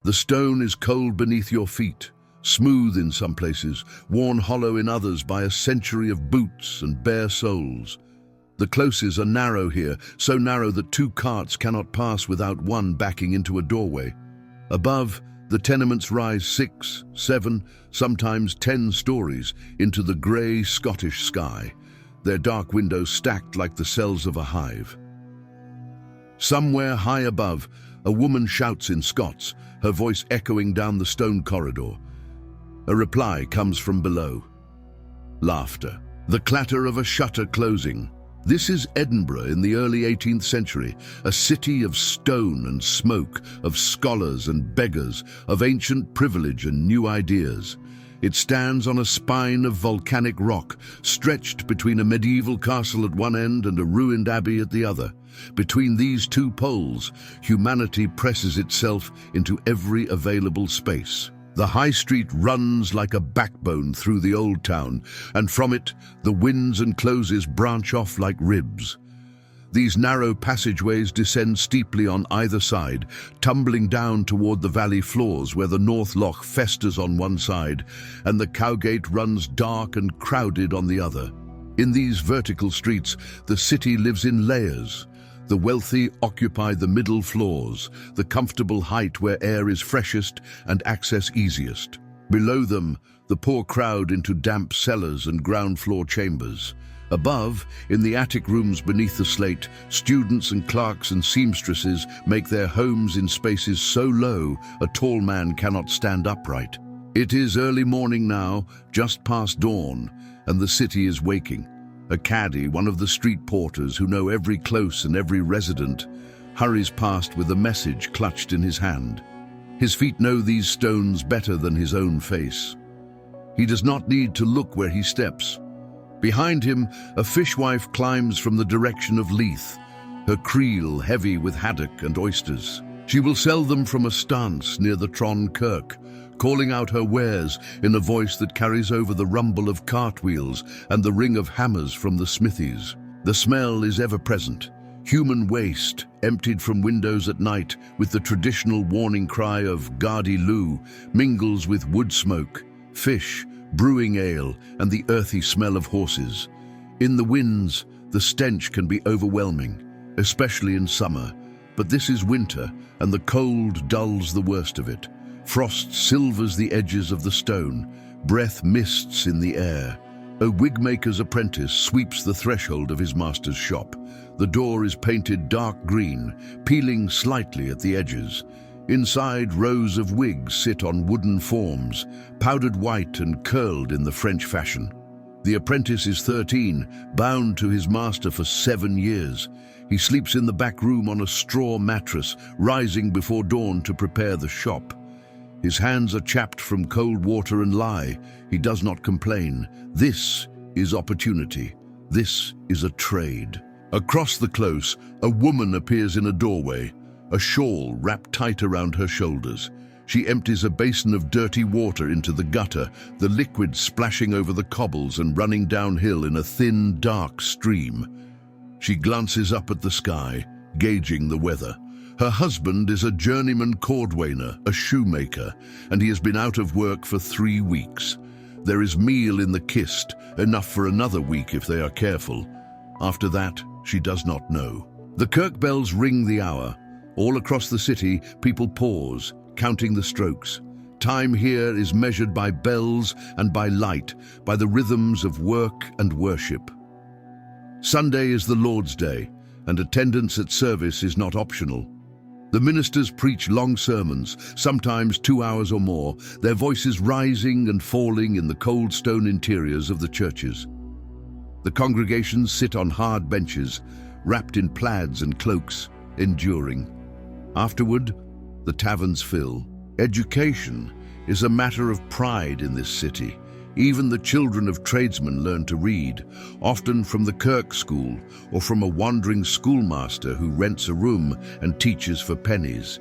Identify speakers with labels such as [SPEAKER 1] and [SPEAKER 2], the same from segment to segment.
[SPEAKER 1] The stone is cold beneath your feet, smooth in some places, worn hollow in others by a century of boots and bare soles. The closes are narrow here, so narrow that two carts cannot pass without one backing into a doorway. Above, the tenements rise 6, 7, sometimes 10 stories into the grey Scottish sky, their dark windows stacked like the cells of a hive. Somewhere high above, a woman shouts in Scots, her voice echoing down the stone corridor. A reply comes from below. Laughter. The clatter of a shutter closing. This is Edinburgh in the early 18th century, a city of stone and smoke, of scholars and beggars, of ancient privilege and new ideas. It stands on a spine of volcanic rock, stretched between a medieval castle at one end and a ruined abbey at the other. Between these two poles, humanity presses itself into every available space. The high street runs like a backbone through the old town, and from it, the wynds and closes branch off like ribs. These narrow passageways descend steeply on either side, tumbling down toward the valley floors where the North Loch festers on one side and the Cowgate runs dark and crowded on the other. In these vertical streets, the city lives in layers. The wealthy occupy the middle floors, the comfortable height where air is freshest and access easiest. Below them, the poor crowd into damp cellars and ground-floor chambers. Above, in the attic rooms beneath the slate, students and clerks and seamstresses make their homes in spaces so low a tall man cannot stand upright. It is early morning now, just past dawn, and the city is waking. A caddy, one of the street porters who know every close and every resident, hurries past with a message clutched in his hand. His feet know these stones better than his own face. He does not need to look where he steps. Behind him, a fishwife climbs from the direction of Leith, her creel heavy with haddock and oysters. She will sell them from a stance near the kirk, calling out her wares in a voice that carries over the rumble of cartwheels and the ring of hammers from the smithies. The smell is ever present. Human waste, emptied from windows at night with the traditional warning cry of Gardy Loo, mingles with wood smoke, fish, brewing ale, and the earthy smell of horses. In the winds, the stench can be overwhelming, especially in summer, but this is winter, and the cold dulls the worst of it. Frost silvers the edges of the stone, breath mists in the air. A wigmaker's apprentice sweeps the threshold of his master's shop. The door is painted dark green, peeling slightly at the edges. Inside, rows of wigs sit on wooden forms, powdered white and curled in the French fashion. The apprentice is 13, bound to his master for 7 years. He sleeps in the back room on a straw mattress, rising before dawn to prepare the shop. His hands are chapped from cold water and lye. He does not complain. This is opportunity. This is a trade. Across the close, a woman appears in a doorway, a shawl wrapped tight around her shoulders. She empties a basin of dirty water into the gutter, the liquid splashing over the cobbles and running downhill in a thin, dark stream. She glances up at the sky, gauging the weather. Her husband is a journeyman cordwainer, a shoemaker, and he has been out of work for 3 weeks. There is meal in the kist, enough for another week if they are careful. After that, she does not know. The kirk bells ring the hour. All across the city, people pause, counting the strokes. Time here is measured by bells and by light, by the rhythms of work and worship. Sunday is the Lord's Day, and attendance at service is not optional. The ministers preach long sermons, sometimes 2 hours or more, their voices rising and falling in the cold stone interiors of the churches. The congregations sit on hard benches, wrapped in plaids and cloaks, enduring. Afterward, the taverns fill. Education is a matter of pride in this city. Even the children of tradesmen learn to read, often from the kirk school or from a wandering schoolmaster who rents a room and teaches for pennies.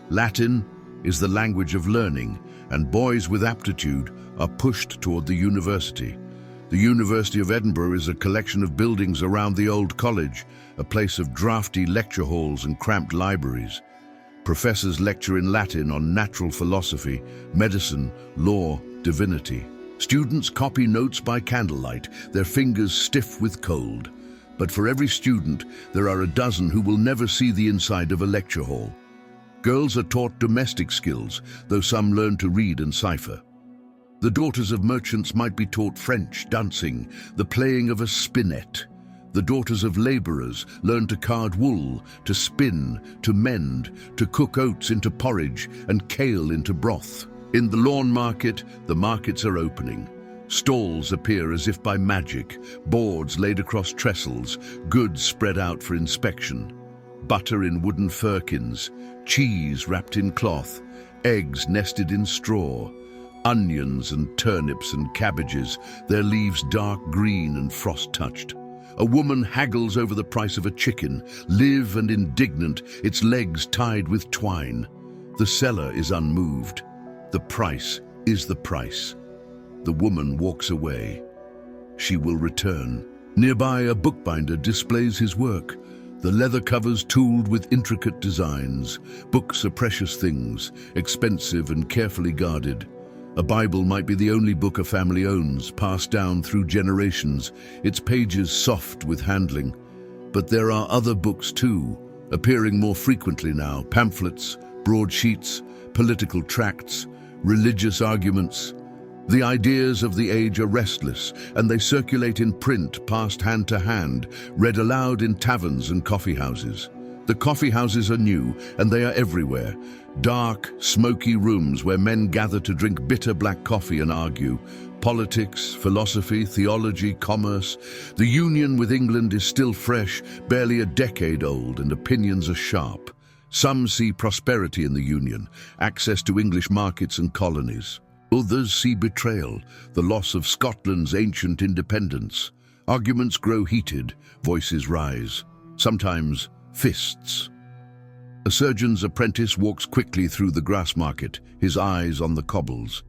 [SPEAKER 1] Latin is the language of learning, and boys with aptitude are pushed toward the university. The University of Edinburgh is a collection of buildings around the old college, a place of drafty lecture halls and cramped libraries. Professors lecture in Latin on natural philosophy, medicine, law, divinity. Students copy notes by candlelight, their fingers stiff with cold. But for every student, there are a dozen who will never see the inside of a lecture hall. Girls are taught domestic skills, though some learn to read and cipher. The daughters of merchants might be taught French, dancing, the playing of a spinet. The daughters of labourers learn to card wool, to spin, to mend, to cook oats into porridge and kale into broth. In the lawn market, the markets are opening. Stalls appear as if by magic, boards laid across trestles, goods spread out for inspection. Butter in wooden firkins, cheese wrapped in cloth, eggs nested in straw, onions and turnips and cabbages, their leaves dark green and frost-touched. A woman haggles over the price of a chicken, live and indignant, its legs tied with twine. The seller is unmoved. The price is the price. The woman walks away. She will return. Nearby, a bookbinder displays his work. The leather covers tooled with intricate designs. Books are precious things, expensive and carefully guarded. A Bible might be the only book a family owns, passed down through generations, its pages soft with handling. But there are other books too, appearing more frequently now: pamphlets, broadsheets, political tracts, religious arguments. The ideas of the age are restless, and they circulate in print, passed hand to hand, read aloud in taverns and coffee houses. The coffee houses are new, and they are everywhere. Dark, smoky rooms where men gather to drink bitter black coffee and argue. Politics, philosophy, theology, commerce. The union with England is still fresh, barely a decade old, and opinions are sharp. Some see prosperity in the union, access to English markets and colonies. Others see betrayal, the loss of Scotland's ancient independence. Arguments grow heated, voices rise. Sometimes fists. A surgeon's apprentice walks quickly through the grass market, his eyes on the cobbles.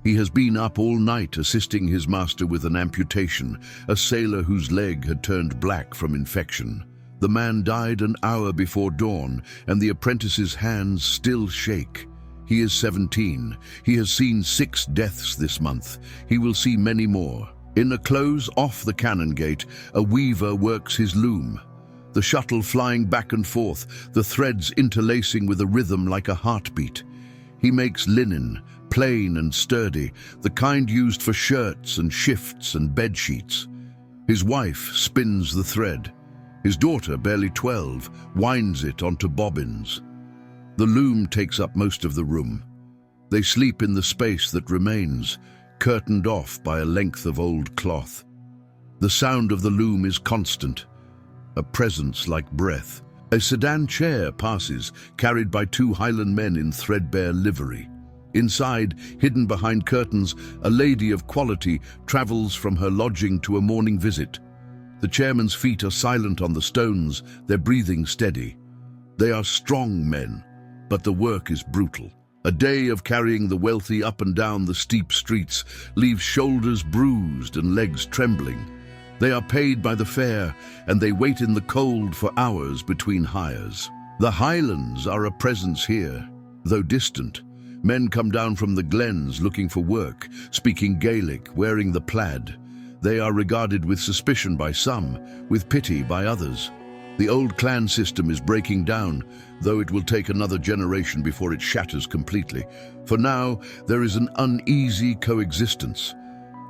[SPEAKER 1] He has been up all night assisting his master with an amputation, a sailor whose leg had turned black from infection. The man died an hour before dawn, and the apprentice's hands still shake. He is 17. He has seen 6 deaths this month. He will see many more. In a close off the cannon gate, a weaver works his loom. The shuttle flying back and forth, the threads interlacing with a rhythm like a heartbeat. He makes linen, plain and sturdy, the kind used for shirts and shifts and bed sheets. His wife spins the thread. His daughter, barely 12, winds it onto bobbins. The loom takes up most of the room. They sleep in the space that remains, curtained off by a length of old cloth. The sound of the loom is constant, a presence like breath. A sedan chair passes, carried by 2 Highland men in threadbare livery. Inside, hidden behind curtains, a lady of quality travels from her lodging to a morning visit. The chairmen's feet are silent on the stones, their breathing steady. They are strong men, but the work is brutal. A day of carrying the wealthy up and down the steep streets leaves shoulders bruised and legs trembling. They are paid by the fare, and they wait in the cold for hours between hires. The Highlands are a presence here, though distant. Men come down from the glens looking for work, speaking Gaelic, wearing the plaid. They are regarded with suspicion by some, with pity by others. The old clan system is breaking down, though it will take another generation before it shatters completely. For now, there is an uneasy coexistence.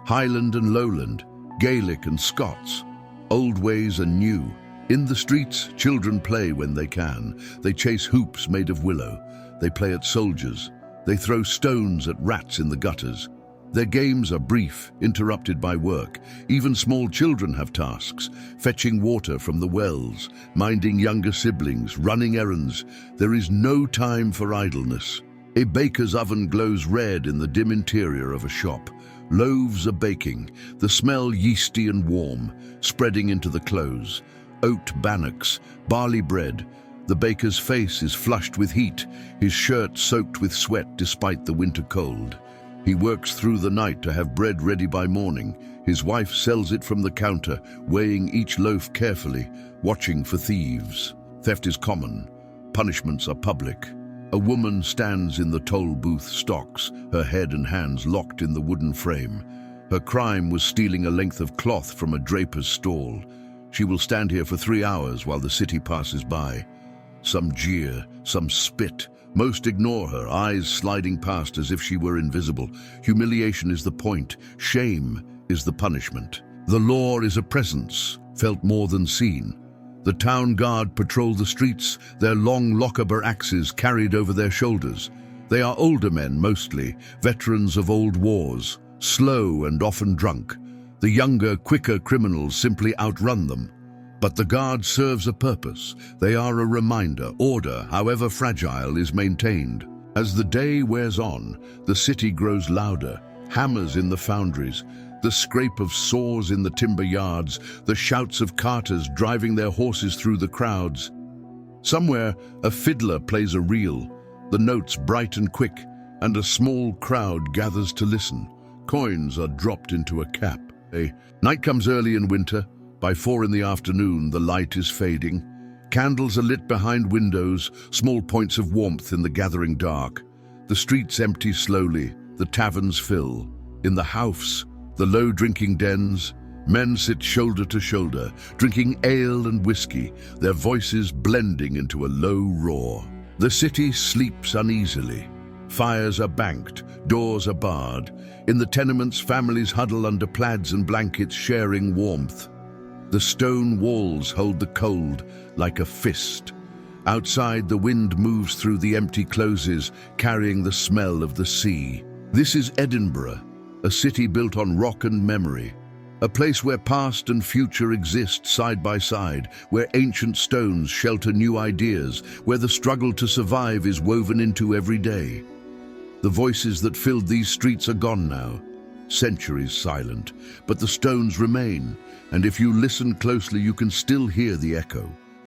[SPEAKER 1] Highland and Lowland, Gaelic and Scots, old ways and new. In the streets, children play when they can. They chase hoops made of willow. They play at soldiers. They throw stones at rats in the gutters. Their games are brief, interrupted by work. Even small children have tasks, fetching water from the wells, minding younger siblings, running errands. There is no time for idleness. A baker's oven glows red in the dim interior of a shop. Loaves are baking, the smell yeasty and warm, spreading into the close. Oat bannocks, barley bread. The baker's face is flushed with heat, his shirt soaked with sweat despite the winter cold. He works through the night to have bread ready by morning. His wife sells it from the counter, weighing each loaf carefully, watching for thieves. Theft is common. punishments are public. A woman stands in the toll booth stocks, her head and hands locked in the wooden frame. Her crime was stealing a length of cloth from a draper's stall. She will stand here for 3 hours while the city passes by. Some jeer, some spit. Most ignore her, eyes sliding past as if she were invisible. Humiliation is the point. Shame is the punishment. The law is a presence, felt more than seen. The town guard patrol the streets, their long Lochaber axes carried over their shoulders. They are older men mostly, veterans of old wars, slow and often drunk. The younger, quicker criminals simply outrun them. But the guard serves a purpose. They are a reminder. Order, however fragile, is maintained. As the day wears on, the city grows louder. Hammers in the foundries, the scrape of saws in the timber yards, the shouts of carters driving their horses through the crowds. Somewhere, a fiddler plays a reel, the notes bright and quick, and a small crowd gathers to listen. Coins are dropped into a cap. Night comes early in winter. By 4 in the afternoon, the light is fading. Candles are lit behind windows, small points of warmth in the gathering dark. The streets empty slowly, the taverns fill. In the house, the low drinking dens, men sit shoulder to shoulder, drinking ale and whiskey, their voices blending into a low roar. The city sleeps uneasily. Fires are banked, doors are barred. In the tenements, families huddle under plaids and blankets, sharing warmth. The stone walls hold the cold like a fist. Outside, the wind moves through the empty closes, carrying the smell of the sea. This is Edinburgh, a city built on rock and memory, a place where past and future exist side by side, where ancient stones shelter new ideas, where the struggle to survive is woven into every day. The voices that filled these streets are gone now, centuries silent, but the stones remain, and if you listen closely, you can still hear the echo.